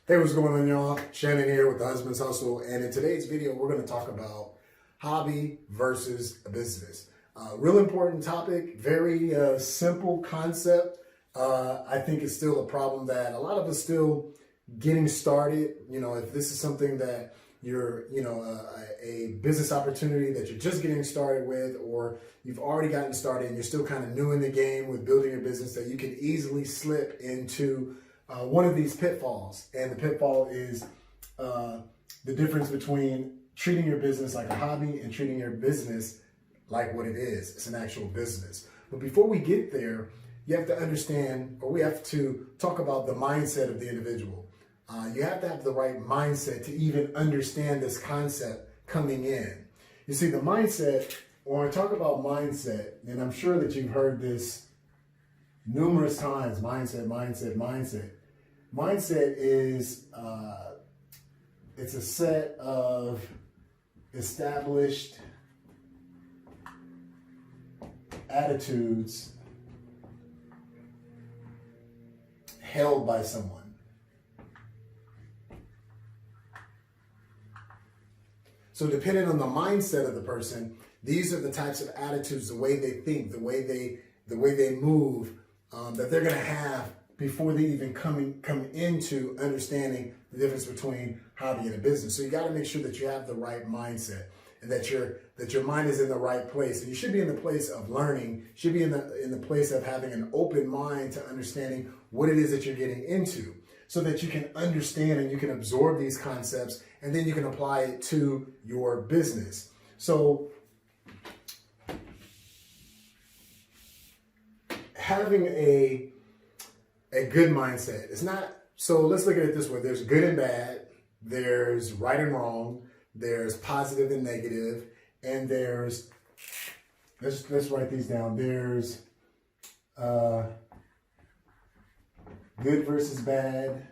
Hey, what's going on, y'all? Shannon here with the Husband's Hustle, and in today's video, we're going to talk about hobby versus a business. Real important topic, very simple concept. I think it's still a problem that a lot of us still getting started. You know, if this is something that you're, a business opportunity that you're just getting started with, or you've already gotten started and you're still kind of new in the game with building your business, that you can easily slip into one of these pitfalls. And the pitfall is the difference between treating your business like a hobby and treating your business like what it is. It's an actual business. But before we get there, you have to understand, or we have to talk about the mindset of the individual. You have to have the right mindset to even understand this concept coming in. You see, the mindset, when I talk about mindset, and I'm sure that you've heard this numerous times, mindset. Mindset is, it's a set of established attitudes held by someone. So depending on the mindset of the person, these are the types of attitudes, the way they think, the way they move, that they're going to have before they even come into understanding the difference between hobby and a business. So you got to make sure that you have the right mindset and that your mind is in the right place. And you should be in the place of learning, should be in the place of having an open mind to understanding what it is that you're getting into, so that you can understand and you can absorb these concepts, and then you can apply it to your business. So having a good mindset, it's not, so let's look at it this way. There's good and bad, there's right and wrong, there's positive and negative, and there's, let's write these down. There's good versus bad,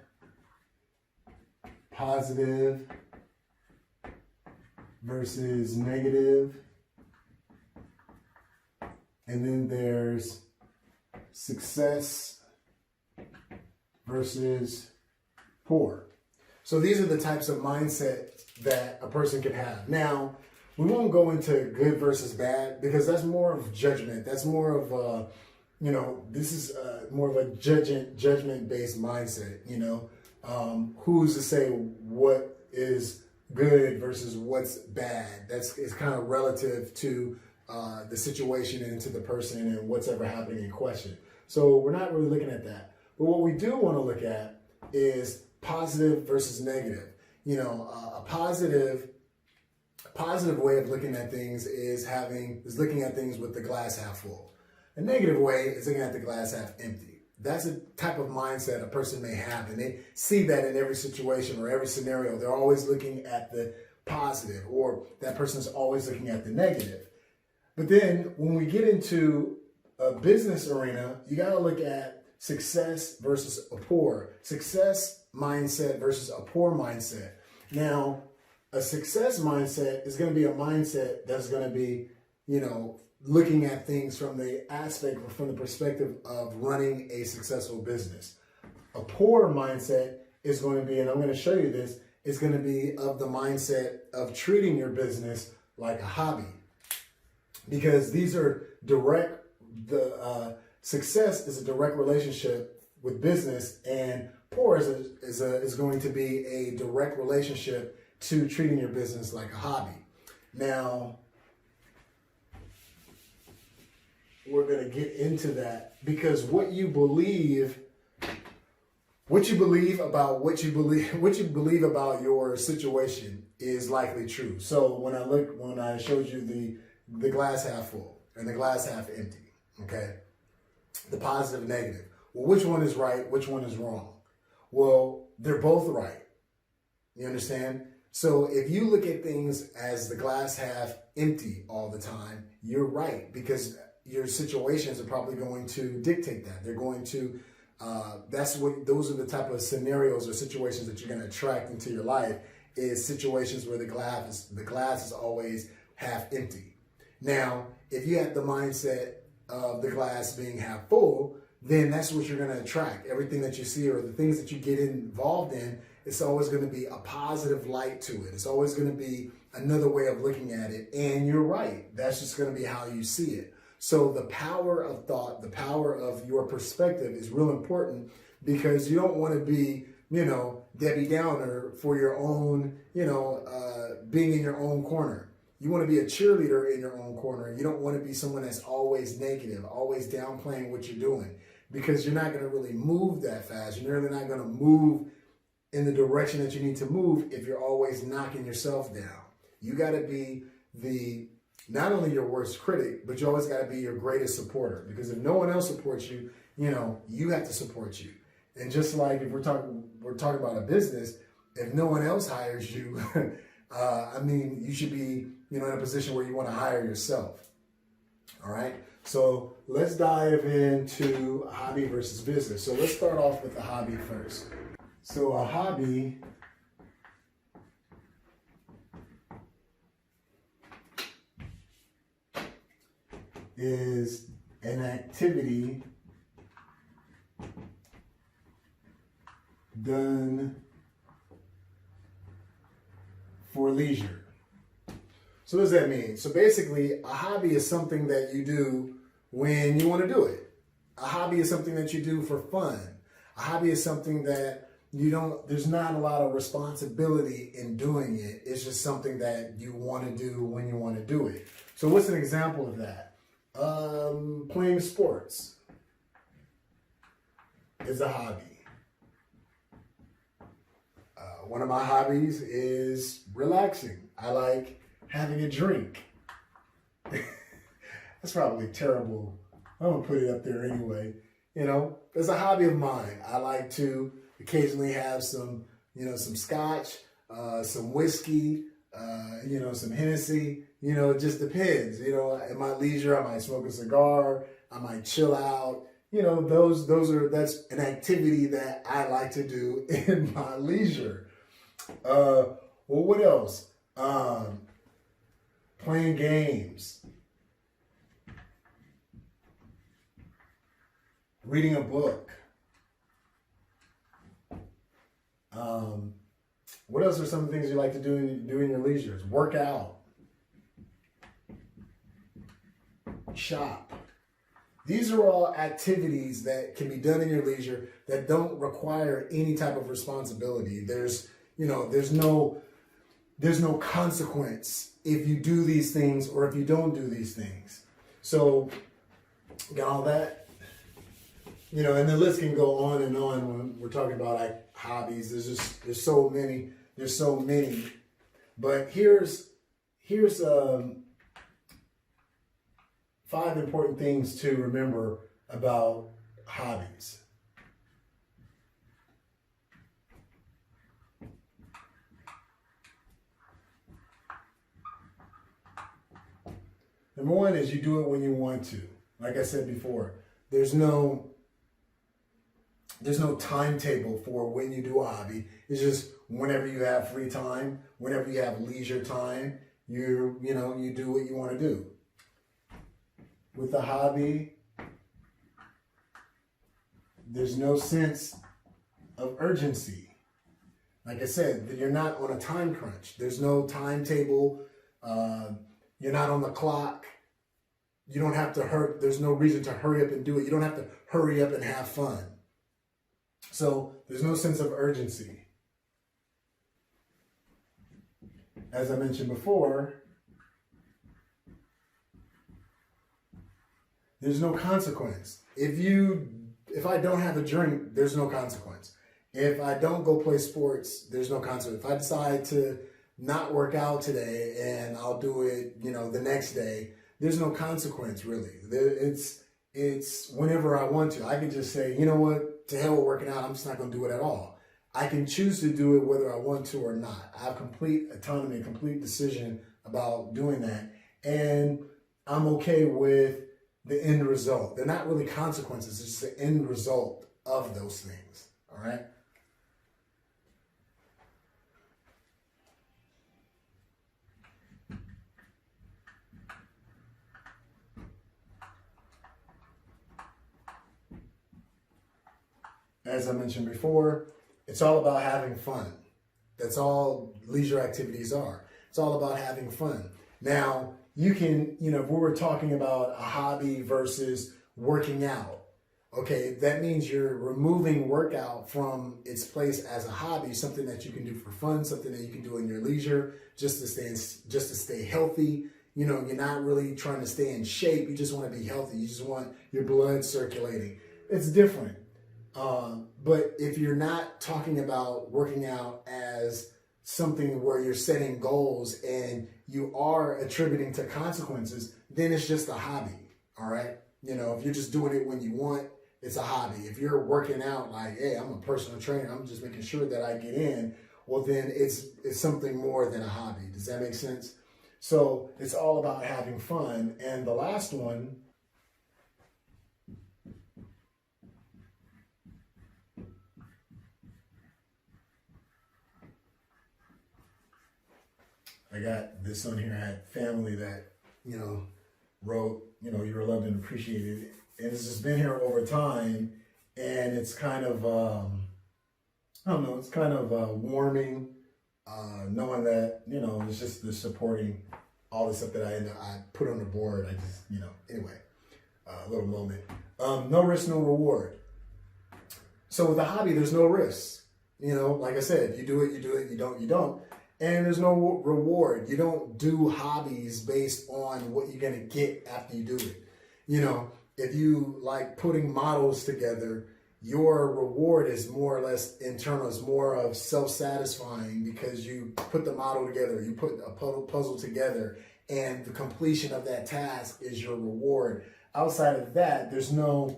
positive versus negative, and then there's success versus poor. So these are the types of mindset that a person can have. Now, we won't go into good versus bad because that's more of judgment. That's more of this is more of a judgment-based mindset. Who's to say what is good versus what's bad? It's kind of relative to the situation and to the person and what's ever happening in question. So we're not really looking at that. But what we do want to look at is positive versus negative. A positive way of looking at things is looking at things with the glass half full. A negative way is looking at the glass half empty. That's a type of mindset a person may have, and they see that in every situation or every scenario. They're always looking at the positive, or that person's always looking at the negative. But then when we get into a business arena, you got to look at success versus a poor. Success mindset versus a poor mindset. Now, a success mindset is going to be a mindset that's going to be, looking at things from the aspect or from the perspective of running a successful business. A poor mindset is going to be, and I'm going to show you this, is going to be of the mindset of treating your business like a hobby. Because these are success is a direct relationship with business, and poor is going to be a direct relationship to treating your business like a hobby. Now, we're going to get into that because what you believe about your situation is likely true. So when I showed you the glass half full and the glass half empty, okay, the positive and negative. Well, which one is right? Which one is wrong? Well, they're both right. You understand? So if you look at things as the glass half empty all the time, you're right, because your situations are probably going to dictate that. They're going to, those are the type of scenarios or situations that you're going to attract into your life, is situations where the glass is always half empty. Now, if you have the mindset of the glass being half full, then that's what you're going to attract. Everything that you see or the things that you get involved in It's always going to be a positive light to it. It's always going to be another way of looking at it. And you're right. That's just going to be how you see it. So the power of thought, the power of your perspective is real important, because you don't want to be, Debbie Downer for your own, being in your own corner. You want to be a cheerleader in your own corner. You don't want to be someone that's always negative, always downplaying what you're doing, because you're not going to really move that fast. You're really not going to move in the direction that you need to move if you're always knocking yourself down. You got to be not only your worst critic, but you always got to be your greatest supporter, because if no one else supports you, you have to support you. And just like if we're talking about a business, if no one else hires you, you should be, in a position where you want to hire yourself. All right. So let's dive into hobby versus business. So let's start off with the hobby first. So a hobby is an activity done for leisure. So what does that mean? So basically, a hobby is something that you do when you want to do it. A hobby is something that you do for fun. A hobby is something that there's not a lot of responsibility in doing it. It's just something that you want to do when you want to do it. So what's an example of that? Playing sports is a hobby. One of my hobbies is relaxing. I like having a drink. That's probably terrible. I'm gonna put it up there anyway. It's a hobby of mine. I like to occasionally have some scotch, some whiskey, some Hennessy. It just depends. At my leisure, I might smoke a cigar. I might chill out. That's an activity that I like to do in my leisure. Well, what else? Playing games, reading a book. What else are some things you like to do in your leisure? Work out, shop. These are all activities that can be done in your leisure that don't require any type of responsibility. There's no consequence if you do these things or if you don't do these things. So, got all that? And the list can go on and on when we're talking about hobbies. There's so many. But here's 5 important things to remember about hobbies. Number 1 is you do it when you want to. Like I said before, there's no timetable for when you do a hobby. It's just whenever you have free time, whenever you have leisure time, you do what you want to do. With a hobby, there's no sense of urgency. Like I said, you're not on a time crunch. There's no timetable. You're not on the clock. You don't have to hurry. There's no reason to hurry up and do it. You don't have to hurry up and have fun. So there's no sense of urgency. As I mentioned before, there's no consequence. If I don't have a drink, there's no consequence. If I don't go play sports, there's no consequence. If I decide to not work out today and I'll do it, the next day, there's no consequence really. It's whenever I want to. I can just say, you know what, to hell with working out, I'm just not going to do it at all. I can choose to do it whether I want to or not. I have complete autonomy, complete decision about doing that. And I'm okay with the end result. They're not really consequences. It's just the end result of those things. All right? As I mentioned before, It's all about having fun. That's all leisure activities are. It's all about having fun. Now, you can, if we were talking about a hobby versus working out, okay, that means you're removing workout from its place as a hobby, something that you can do for fun, something that you can do in your leisure, just to stay healthy. You're not really trying to stay in shape. You just want to be healthy. You just want your blood circulating. It's different. But if you're not talking about working out as something where you're setting goals and you are attributing to consequences, then it's just a hobby. All right. If you're just doing it when you want, it's a hobby. If you're working out like, hey, I'm a personal trainer, I'm just making sure that I get in, well, then it's something more than a hobby. Does that make sense? So it's all about having fun. And the last one, I got this on here. I had family that, wrote, you're loved and appreciated. And it's just been here over time. And it's kind of, I don't know, it's kind of warming, knowing that, it's just the supporting all the stuff that I put on the board. I just, anyway, a little moment. No risk, no reward. So with a hobby, there's no risk. Like I said, you do it, you don't, you don't. And there's no reward. You don't do hobbies based on what you're going to get after you do it. If you like putting models together, your reward is more or less internal. It's more of self-satisfying because you put the model together, you put a puzzle together, and the completion of that task is your reward. Outside of that, there's no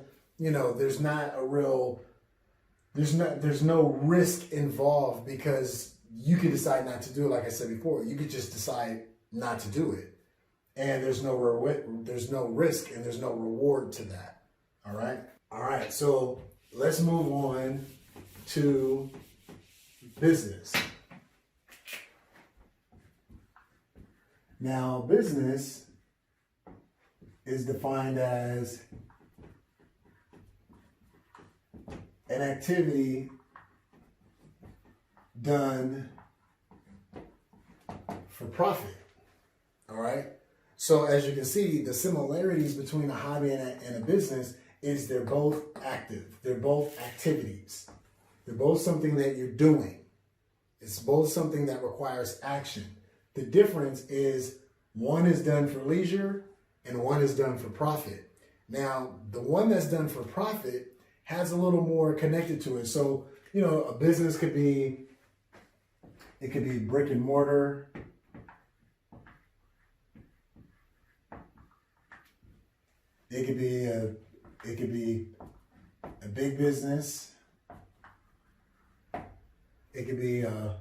risk involved because you could decide not to do it. Like I said before, you could just decide not to do it. And there's no risk and there's no reward to that. All right. So let's move on to business. Now, business is defined as an activity done for profit. All right. So as you can see, the similarities between a hobby and a business is they're both active. They're both activities. They're both something that you're doing. It's both something that requires action. The difference is one is done for leisure and one is done for profit. Now, the one that's done for profit has a little more connected to it. So, a business could be brick and mortar. It could be a big business. It could be a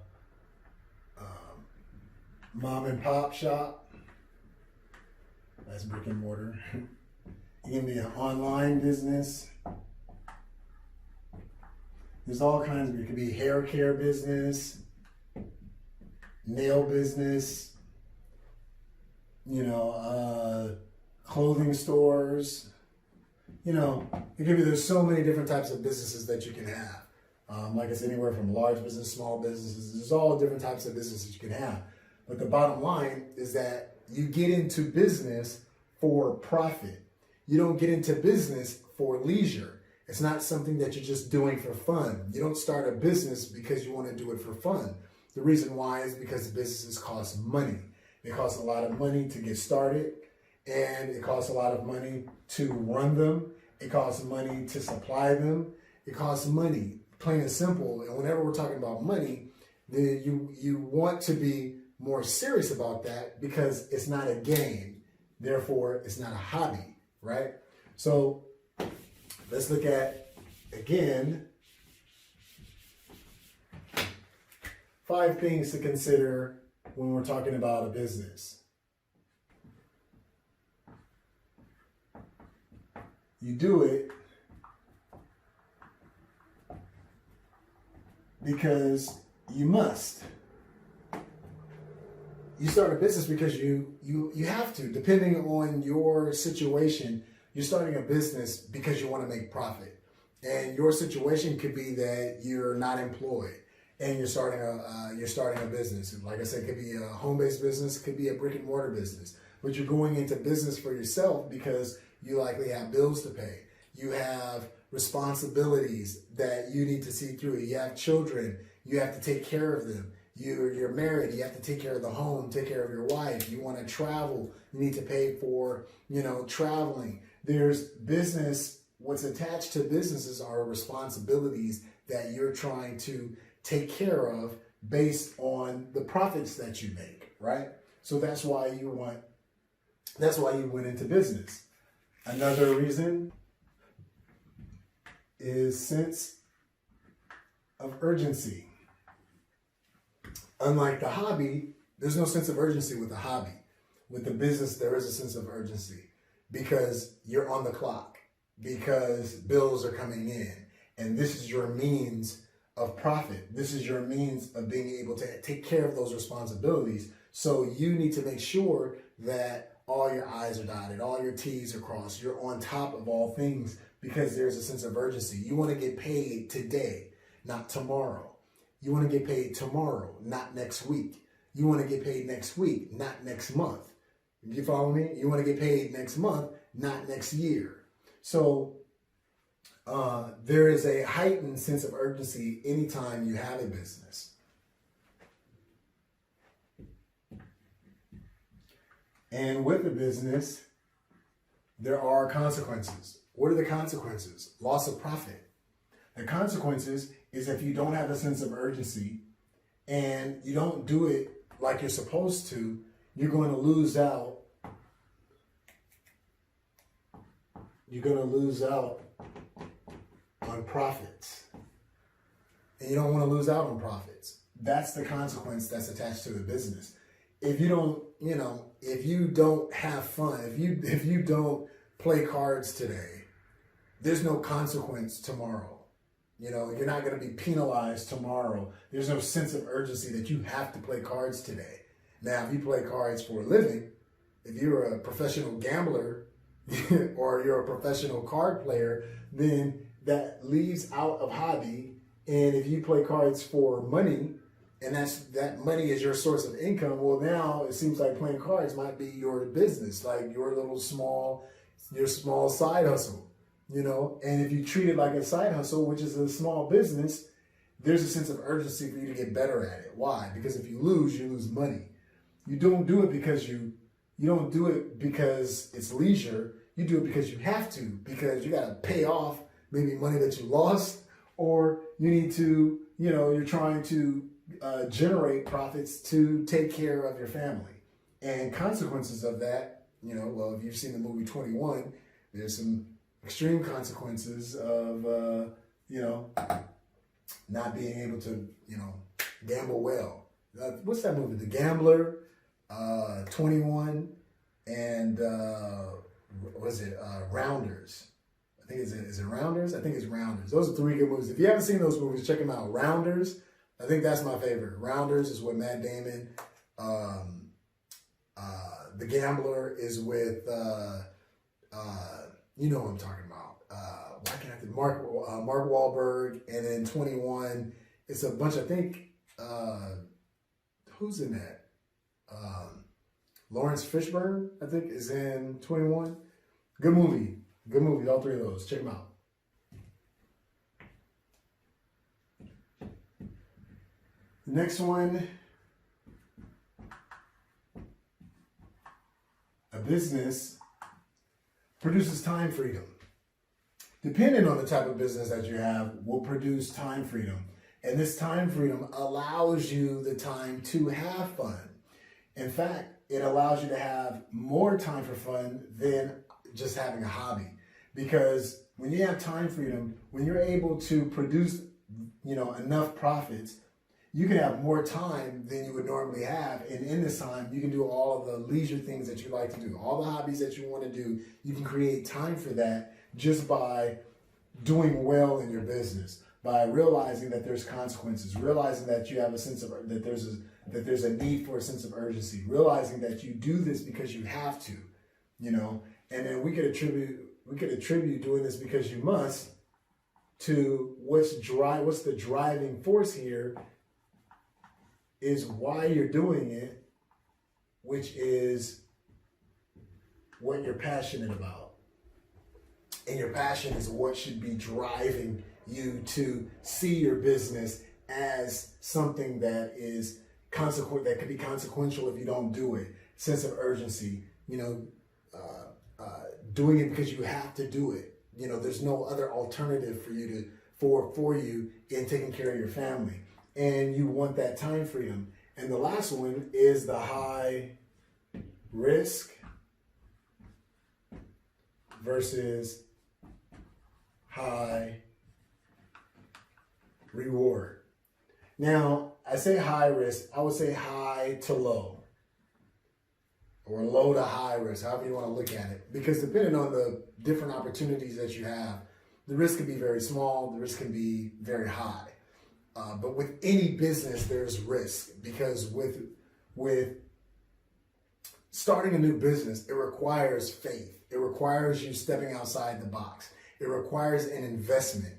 mom and pop shop. That's brick and mortar. It can be an online business. There's all kinds of, it could be hair care business, nail business, clothing stores. There's so many different types of businesses that you can have. Like I said, anywhere from large business, small businesses, there's all different types of businesses you can have. But the bottom line is that you get into business for profit. You don't get into business for leisure. It's not something that you're just doing for fun. You don't start a business because you want to do it for fun. The reason why is because businesses cost money. It costs a lot of money to get started, and it costs a lot of money to run them. It costs money to supply them. It costs money, plain and simple. And whenever we're talking about money, then you want to be more serious about that because it's not a game. Therefore, it's not a hobby, right? So let's look at, again, 5 things to consider when we're talking about a business. You do it because you must. You start a business because you have to. Depending on your situation, you're starting a business because you want to make profit. And your situation could be that you're not employed and you're starting a business. Like I said, it could be a home-based business, it could be a brick and mortar business. But you're going into business for yourself because you likely have bills to pay. You have responsibilities that you need to see through. You have children, you have to take care of them. You're married, you have to take care of the home, take care of your wife. You want to travel, you need to pay for, traveling. There's business. What's attached to businesses are responsibilities that you're trying to take care of based on the profits that you make, right? So that's why you went into business. Another reason is sense of urgency. Unlike the hobby, there's no sense of urgency with the hobby. With the business, there is a sense of urgency because you're on the clock, because bills are coming in, and this is your means of profit. This is your means of being able to take care of those responsibilities. So you need to make sure that all your I's are dotted, all your T's are crossed. You're on top of all things because there's a sense of urgency. You want to get paid today, not tomorrow. You want to get paid tomorrow, not next week. You want to get paid next week, not next month. You follow me? You want to get paid next month, not next year. So there is a heightened sense of urgency anytime you have a business. And with the business, there are consequences. What are the consequences? Loss of profit. The consequences is if you don't have a sense of urgency and you don't do it like you're supposed to, you're going to lose out. You're going to lose out on profits. And you don't want to lose out on profits. That's the consequence that's attached to the business. If you don't, if you don't have fun, if you don't play cards today, there's no consequence tomorrow. You're not going to be penalized tomorrow. There's no sense of urgency that you have to play cards today. Now, if you play cards for a living, if you're a professional gambler or you're a professional card player, then that leaves out of hobby. And if you play cards for money, and that money is your source of income, well, now it seems like playing cards might be your business, like your small side hustle. And if you treat it like a side hustle, which is a small business, there's a sense of urgency for you to get better at it. Why? Because if you lose money. You don't do it because you don't do it because it's leisure. You do it because you have to, because you got to pay off maybe money that you lost, or you need to, you're trying to generate profits to take care of your family. And consequences of that, well, if you've seen the movie 21, there's some extreme consequences of, not being able to, gamble well. What's that movie? The Gambler, 21, and was it Rounders? I think is it Rounders? I think it's Rounders. Those are three good movies. If you haven't seen those movies, check them out. Rounders, I think that's my favorite. Rounders is with Matt Damon. The Gambler is with you know what I'm talking about. Why can't I think? Mark Wahlberg, and then 21. It's a bunch. I think who's in that? Lawrence Fishburne, I think, is in 21. Good movie. Good movie. All three of those. Check them out. Next one. A business produces time freedom. Depending on the type of business that you have, will produce time freedom. And this time freedom allows you the time to have fun. In fact, it allows you to have more time for fun than just having a hobby. Because when you have time freedom, when you're able to produce, enough profits, you can have more time than you would normally have. And in this time, you can do all of the leisure things that you like to do, all the hobbies that you want to do. You can create time for that just by doing well in your business, by realizing that there's consequences, realizing that you have a sense of that there's a need for a sense of urgency, realizing that you do this because you have to, and then we could attribute doing this because you must to what's the driving force here is why you're doing it, which is what you're passionate about. And your passion is what should be driving you to see your business as something that is that could be consequential if you don't do it. Sense of urgency, doing it because you have to do it. There's no other alternative for you for you in taking care of your family. And you want that time freedom. And the last one is the high risk versus high reward. Now, I say high risk, I would say high to low, or low to high risk, however you want to look at it. Because depending on the different opportunities that you have, the risk can be very small, the risk can be very high. But with any business, there's risk, because with starting a new business, it requires faith. It requires you stepping outside the box. It requires an investment.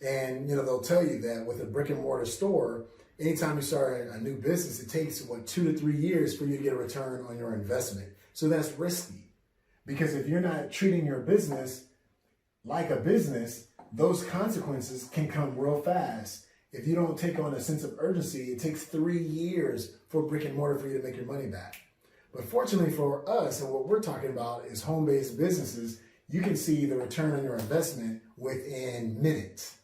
And, they'll tell you that with a brick and mortar store, anytime you start a new business, it takes 2 to 3 years for you to get a return on your investment. So that's risky, because if you're not treating your business like a business, those consequences can come real fast. If you don't take on a sense of urgency, it takes 3 years for brick and mortar for you to make your money back. But fortunately for us, and what we're talking about is home-based businesses, you can see the return on your investment within minutes.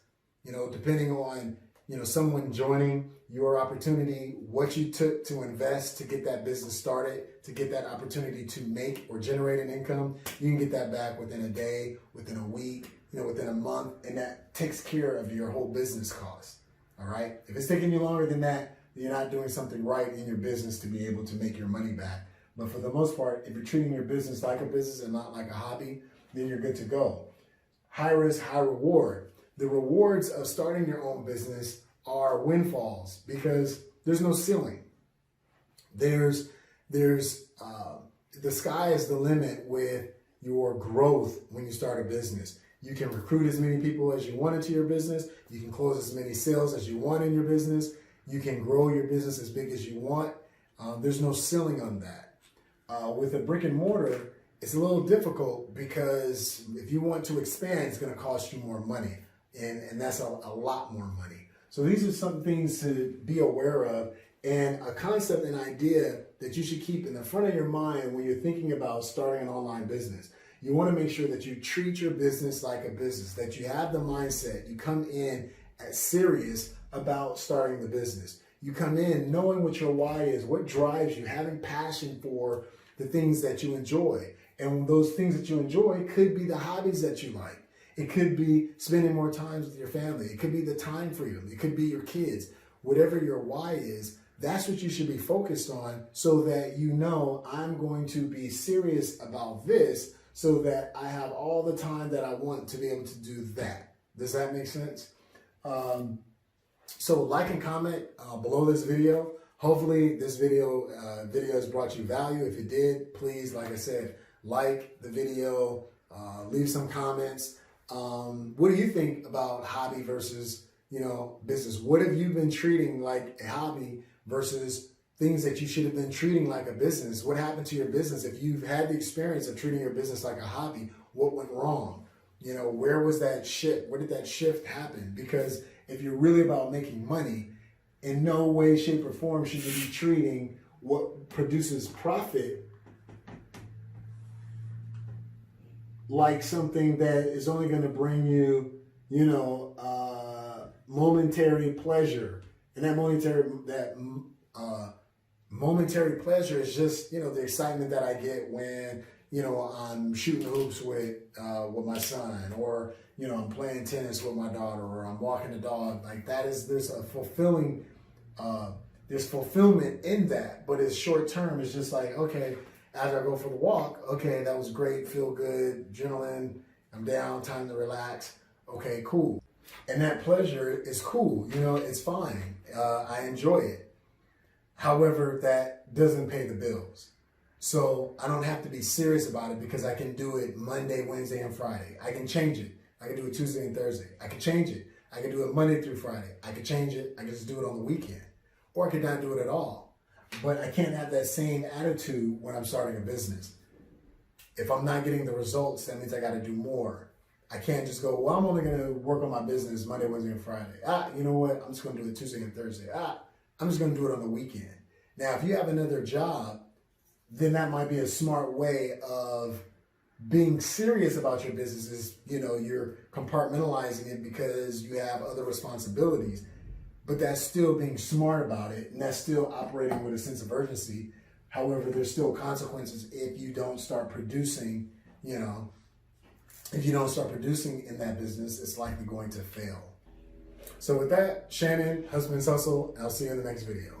Depending on, someone joining your opportunity, what you took to invest to get that business started, to get that opportunity to make or generate an income, you can get that back within a day, within a week, within a month, and that takes care of your whole business cost. All right. If it's taking you longer than that, then you're not doing something right in your business to be able to make your money back. But for the most part, if you're treating your business like a business and not like a hobby, then you're good to go. High risk, high reward. The rewards of starting your own business are windfalls, because there's no ceiling. The sky is the limit with your growth when you start a business. You can recruit as many people as you want into your business. You can close as many sales as you want in your business. You can grow your business as big as you want. There's no ceiling on that. With a brick and mortar, it's a little difficult, because if you want to expand, it's going to cost you more money. And that's a lot more money. So these are some things to be aware of, and a concept and idea that you should keep in the front of your mind when you're thinking about starting an online business. You want to make sure that you treat your business like a business, that you have the mindset. You come in as serious about starting the business. You come in knowing what your why is, what drives you, having passion for the things that you enjoy. And those things that you enjoy could be the hobbies that you like. It could be spending more time with your family. It could be the time freedom. It could be your kids. Whatever your why is, that's what you should be focused on, so that I'm going to be serious about this, so that I have all the time that I want to be able to do that. Does that make sense? So like and comment below this video. Hopefully this video has brought you value. If it did, please, like I said, like the video, leave some comments. What do you think about hobby versus, business? What have you been treating like a hobby versus things that you should have been treating like a business? What happened to your business? If you've had the experience of treating your business like a hobby, what went wrong? Where was that shift? Where did that shift happen? Because if you're really about making money, in no way, shape, or form should you be treating what produces profit like something that is only going to bring you, momentary pleasure. And that momentary pleasure is just, the excitement that I get when, I'm shooting hoops with my son, or, I'm playing tennis with my daughter, or I'm walking the dog. Like there's fulfillment in that, but it's short term. It's just like, okay, after I go for the walk, okay, that was great, feel good, adrenaline, I'm down, time to relax. Okay, cool. And that pleasure is cool, it's fine. I enjoy it. However, that doesn't pay the bills. So I don't have to be serious about it, because I can do it Monday, Wednesday, and Friday. I can change it. I can do it Tuesday and Thursday. I can change it. I can do it Monday through Friday. I can change it. I can just do it on the weekend. Or I could not do it at all. But I can't have that same attitude when I'm starting a business. If I'm not getting the results, that means I got to do more. I can't just go, well, I'm only going to work on my business Monday, Wednesday, and Friday. You know what? I'm just going to do it Tuesday and Thursday. I'm just going to do it on the weekend. Now, if you have another job, then that might be a smart way of being serious about your business. Is, you're compartmentalizing it because you have other responsibilities, but that's still being smart about it, and that's still operating with a sense of urgency. However, there's still consequences if you don't start producing, if you don't start producing in that business, it's likely going to fail. So with that, Shannon, Husband's Hustle, I'll see you in the next video.